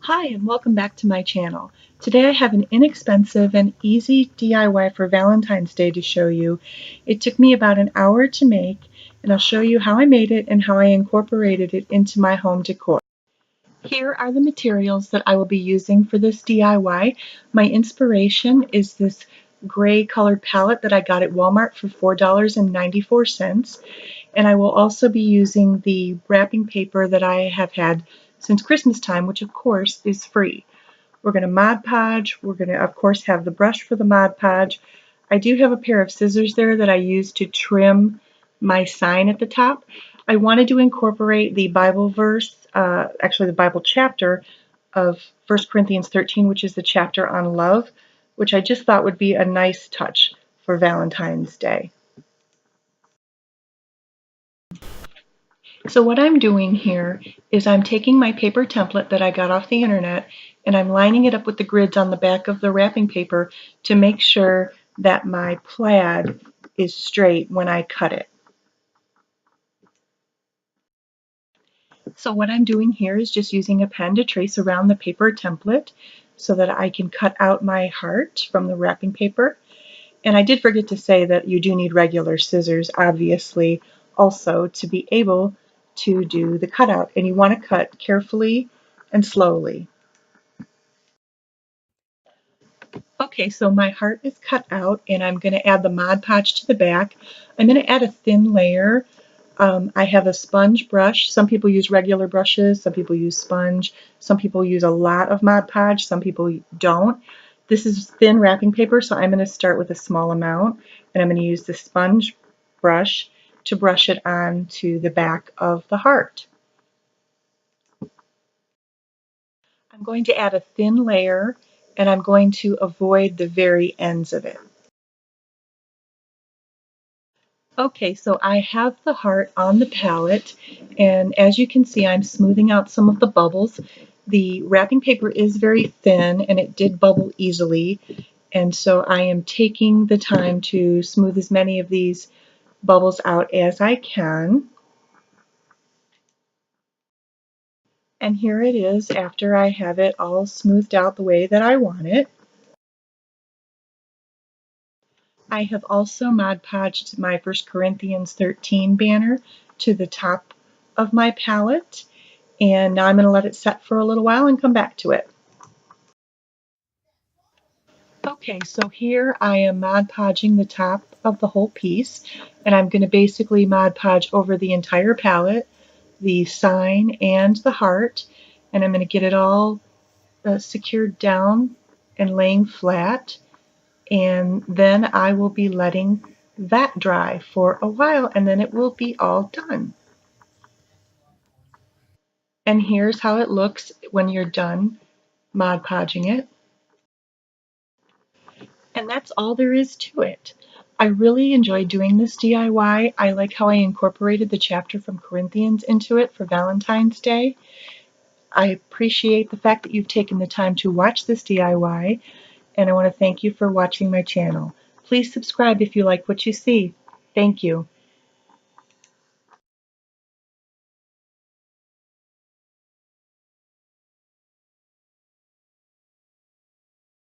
Hi and welcome back to my channel. Today I have an inexpensive and easy DIY for Valentine's Day to show you. It took me about an hour to make, and I'll show you how I made it and how I incorporated it into my home decor. Here are the materials that I will be using for this DIY. My inspiration is this gray colored palette that I got at Walmart for $4.94. And I will also be using the wrapping paper that I have had since Christmas time, which of course is free. We're going to Mod Podge. We're going to, of course, have the brush for the Mod Podge. I do have a pair of scissors there that I use to trim my sign at the top. I wanted to incorporate the Bible verse, actually the Bible chapter of 1 Corinthians 13, which is the chapter on love, which I just thought would be a nice touch for Valentine's Day. So what I'm doing here is I'm taking my paper template that I got off the internet and I'm lining it up with the grids on the back of the wrapping paper to make sure that my plaid is straight when I cut it. So what I'm doing here is just using a pen to trace around the paper template so that I can cut out my heart from the wrapping paper. And I did forget to say that you do need regular scissors, obviously, also to be able to do the cutout, and you want to cut carefully and slowly. Okay, so my heart is cut out and I'm going to add the Mod Podge to the back. I'm going to add a thin layer. I have a sponge brush. Some people use regular brushes, some people use sponge, some people use a lot of Mod Podge, some people don't. This is thin wrapping paper, so I'm going to start with a small amount, and I'm going to use the sponge brush to brush it onto the back of the heart. I'm going to add a thin layer, and I'm going to avoid the very ends of it. Okay, so I have the heart on the palette, and as you can see, I'm smoothing out some of the bubbles. The wrapping paper is very thin, and it did bubble easily, and so I am taking the time to smooth as many of these bubbles out as I can. And here it is after I have it all smoothed out the way that I want it. I have also Mod Podged my 1 Corinthians 13 banner to the top of my palette, and now I'm going to let it set for a little while and come back to it. Okay, so here I am Mod Podging the top of the whole piece, and I'm going to basically Mod Podge over the entire palette, the sign and the heart, and I'm going to get it all secured down and laying flat. And then I will be letting that dry for a while, and then it will be all done. And here's how it looks when you're done Mod Podging it. And that's all there is to it. I really enjoyed doing this DIY. I like how I incorporated the chapter from Corinthians into it for Valentine's Day. I appreciate the fact that you've taken the time to watch this DIY, and I want to thank you for watching my channel. Please subscribe if you like what you see. Thank you.